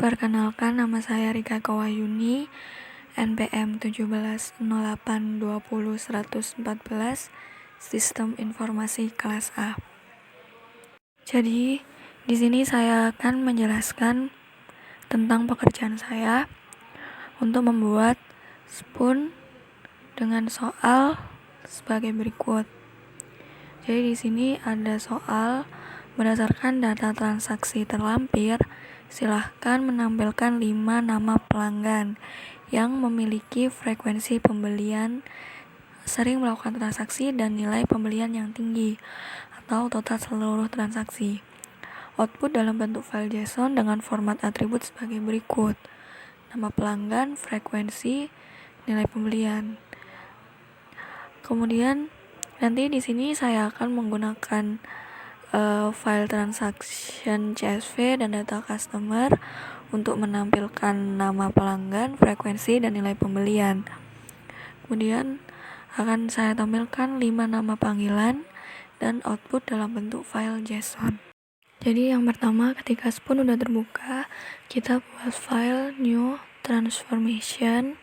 Perkenalkan, nama saya Rika Kawayuni, NPM 1708201114, Sistem Informasi Kelas A. Jadi, di sini saya akan menjelaskan tentang pekerjaan saya untuk membuat spoon dengan soal sebagai berikut. Jadi di sini ada soal berdasarkan data transaksi terlampir. Silahkan menampilkan 5 nama pelanggan yang memiliki frekuensi pembelian, sering melakukan transaksi, dan nilai pembelian yang tinggi, atau total seluruh transaksi. Output dalam bentuk file JSON dengan format atribut sebagai berikut: nama pelanggan, frekuensi, nilai pembelian. Kemudian nanti di sini saya akan menggunakan file transaction CSV dan data customer untuk menampilkan nama pelanggan, frekuensi, dan nilai pembelian. Kemudian akan saya tampilkan 5 nama panggilan dan output dalam bentuk file JSON. Jadi yang pertama, ketika spoon udah terbuka, kita buat file new transformation.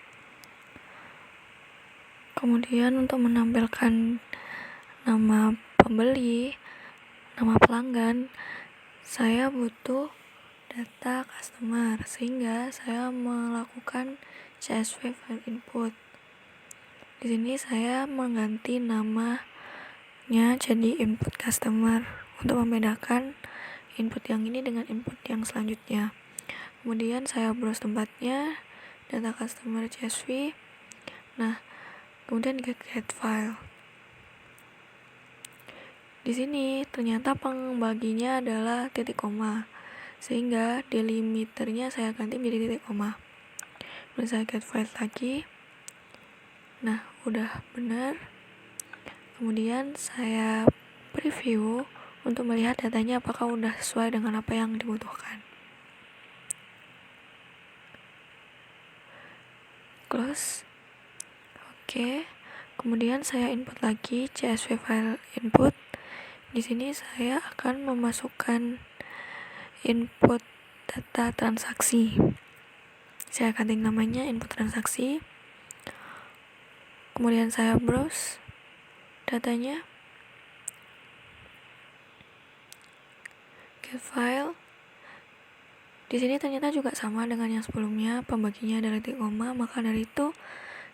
Kemudian untuk menampilkan nama pembeli, nama pelanggan, saya butuh data customer, sehingga saya melakukan CSV file input. Di sini saya mengganti namanya jadi input customer untuk membedakan input yang ini dengan input yang selanjutnya. Kemudian saya browse tempatnya, data customer CSV. Nah, kemudian get file. Di sini ternyata pembaginya adalah titik koma, sehingga delimiternya saya ganti menjadi titik koma. Kemudian saya get file lagi. Nah, udah benar. Kemudian saya preview untuk melihat datanya apakah udah sesuai dengan apa yang dibutuhkan. Close. Oke. Kemudian saya input lagi CSV file input. Di sini saya akan memasukkan input data transaksi. Saya ganti namanya input transaksi. Kemudian saya browse datanya, get file. Di sini ternyata juga sama dengan yang sebelumnya, pembaginya adalah titik koma, maka dari itu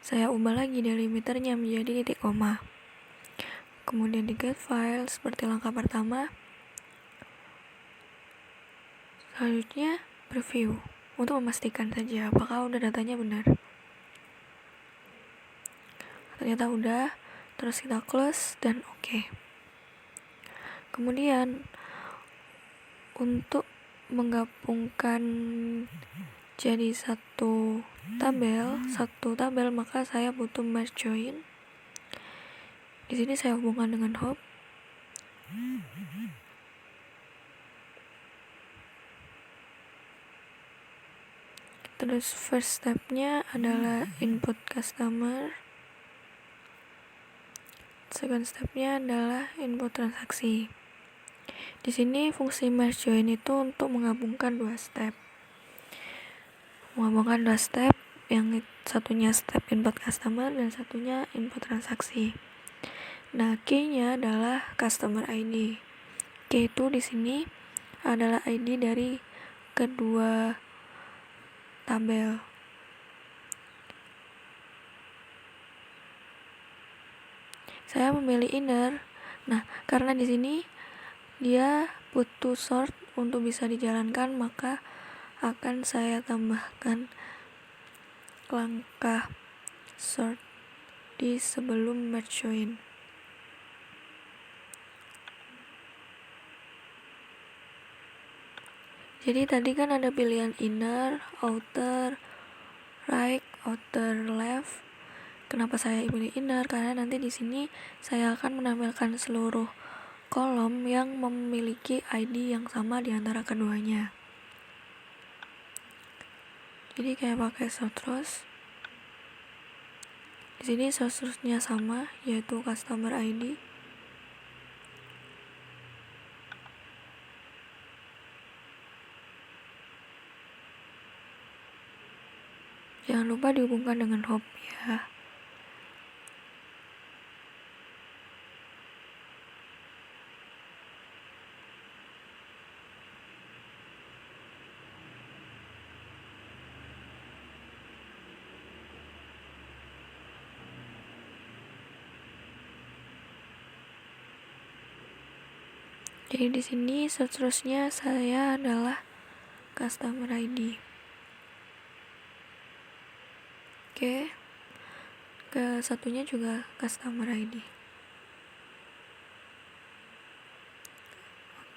saya ubah lagi delimiternya menjadi titik koma. Kemudian di get file seperti langkah pertama. Selanjutnya preview untuk memastikan saja apakah udah datanya benar. Ternyata udah, terus kita close dan oke. Kemudian untuk menggabungkan jadi satu tabel, maka saya butuh merge join. Di sini saya hubungkan dengan hop. Terus first step-nya adalah input customer. Second step-nya adalah input transaksi. Di sini fungsi merge join itu untuk menggabungkan dua step. Yang satunya step input customer dan satunya input transaksi. Nah, key-nya adalah customer ID. Key itu di sini adalah ID dari kedua tabel. Saya memilih inner. Nah, karena di sini dia butuh sort untuk bisa dijalankan, maka akan saya tambahkan langkah sort di sebelum merge join. Jadi tadi kan ada pilihan inner, outer, right, outer, left. Kenapa saya pilih inner? Karena nanti di sini saya akan menampilkan seluruh kolom yang memiliki ID yang sama di antara keduanya. Jadi kayak pakai sort rows. Di sini source rows-nya sama, yaitu customer ID. Jangan lupa dihubungkan dengan hope ya. Jadi di sini seterusnya saya adalah customer ID. Oke. Ke satunya juga customer ID.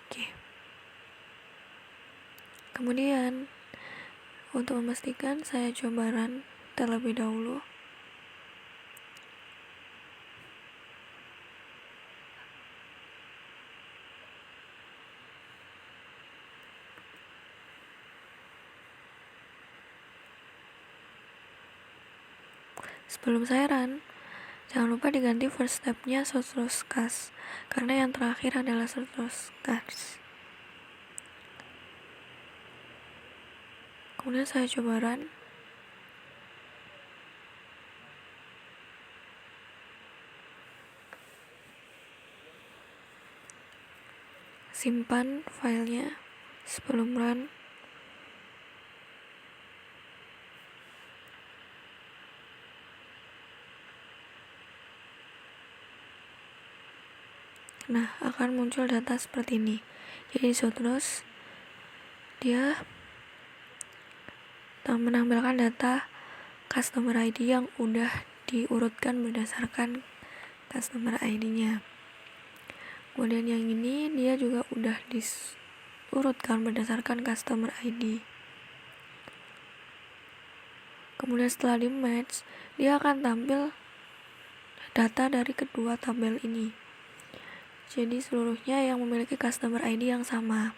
Oke. Kemudian untuk memastikan saya coba run terlebih dahulu. Sebelum saya run, jangan lupa diganti first step-nya Source Cache, karena yang terakhir adalah Source Cache. Kemudian saya coba run. Simpan filenya sebelum run. Nah, akan muncul data seperti ini. Jadi terus dia menampilkan data customer ID yang udah diurutkan berdasarkan customer ID-nya. Kemudian yang ini dia juga udah diurutkan berdasarkan customer ID. Kemudian setelah di match, dia akan tampil data dari kedua tabel ini. Jadi seluruhnya yang memiliki customer ID yang sama.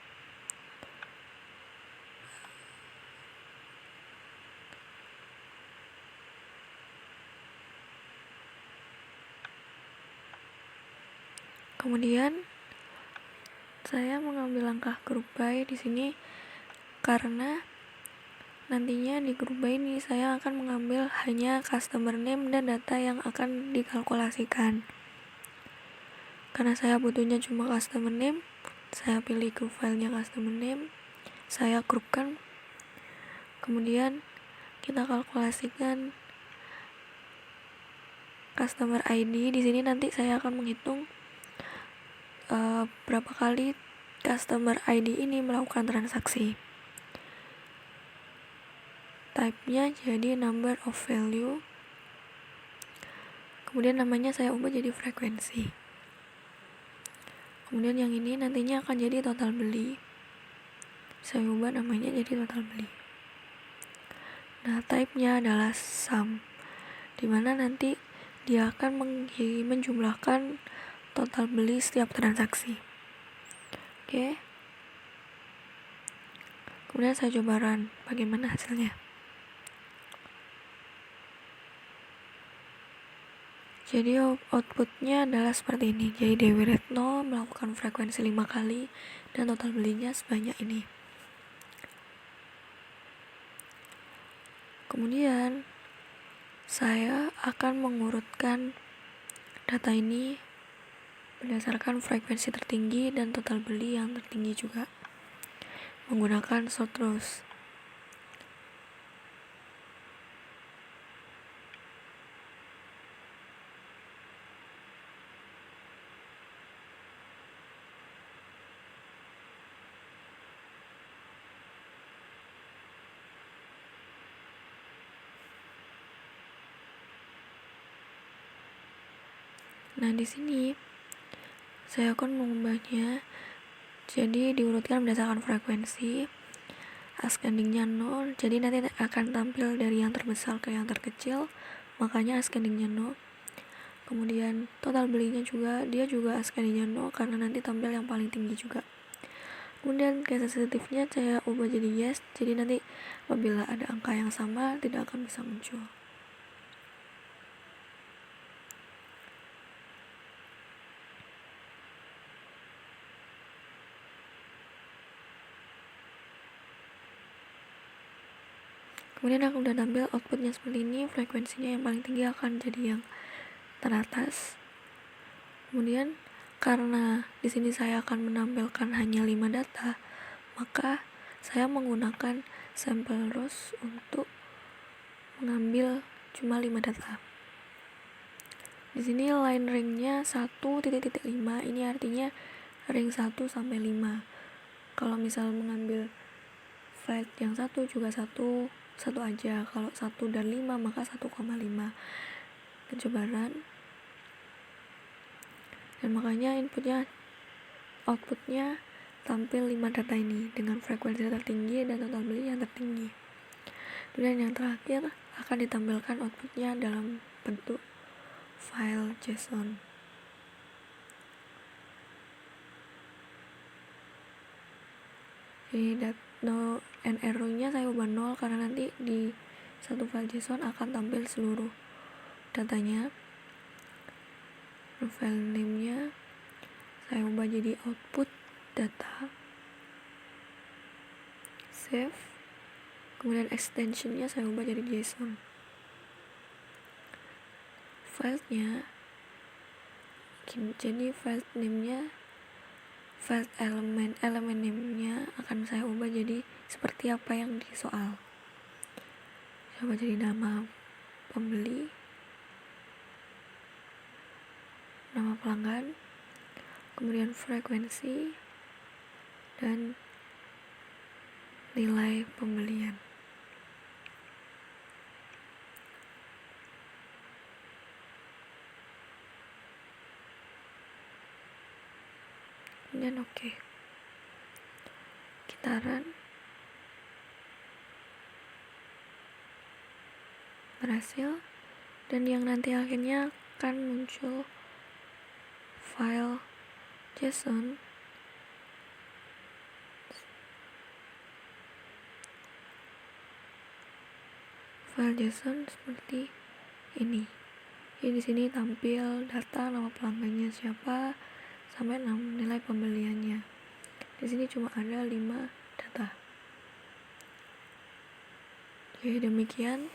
Kemudian saya mengambil langkah group by di sini karena nantinya di group by ini saya akan mengambil hanya customer name dan data yang akan dikalkulasikan. Karena saya butuhnya cuma customer name, saya pilih group filenya customer name, saya grupkan, kemudian kita kalkulasikan customer ID. Di sini nanti saya akan menghitung berapa kali customer ID ini melakukan transaksi. Type-nya jadi number of value. Kemudian namanya saya ubah jadi frekuensi. Kemudian yang ini nantinya akan jadi total beli. Saya ubah namanya jadi total beli. Nah, type-nya adalah sum, dimana nanti dia akan menjumlahkan total beli setiap transaksi. Oke. Kemudian saya coba run, bagaimana hasilnya. Jadi outputnya adalah seperti ini. Jadi Dewi Retno melakukan frekuensi 5 kali dan total belinya sebanyak ini. Kemudian saya akan mengurutkan data ini berdasarkan frekuensi tertinggi dan total beli yang tertinggi juga menggunakan sort rows. Nah, di sini saya akan mengubahnya jadi diurutkan berdasarkan frekuensi. Ascendingnya 0, jadi nanti akan tampil dari yang terbesar ke yang terkecil, makanya ascendingnya 0. Kemudian total belinya juga, dia juga ascendingnya 0 karena nanti tampil yang paling tinggi juga. Kemudian case sensitifnya saya ubah jadi yes, jadi nanti apabila ada angka yang sama tidak akan bisa muncul. Kemudian aku udah tampil outputnya seperti ini, frekuensinya yang paling tinggi akan jadi yang teratas. Kemudian karena di sini saya akan menampilkan hanya 5 data, maka saya menggunakan sample rows untuk mengambil cuma 5 data. Di sini line ringnya 1.5, ini artinya ring 1 sampai 5. Kalau misal mengambil flat yang 1 juga 1 aja. Kalau 1 dan 5 maka 1,5 penyebaran. Dan makanya outputnya tampil 5 data ini dengan frekuensi tertinggi dan total beli yang tertinggi. Dan yang terakhir akan ditampilkan outputnya dalam bentuk file JSON. Jadi no and arrow-nya saya ubah 0 karena nanti di satu file JSON akan tampil seluruh datanya. File name-nya saya ubah jadi output data, save, kemudian extension-nya saya ubah jadi JSON. Filenya jadi file name-nya, file elemen name-nya akan saya ubah jadi seperti apa yang di soal. Saya ubah jadi nama pembeli, nama pelanggan, kemudian frekuensi, dan nilai pembelian. Dan oke. Kita run. Berhasil. Dan yang nanti akhirnya akan muncul file JSON seperti ini. Jadi di sini tampil data nama pelanggannya siapa sampai nilai pembeliannya. Di sini cuma ada 5 data. Jadi demikian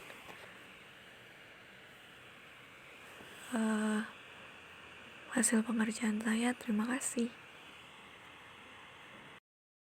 hasil pengerjaan saya. Terima kasih.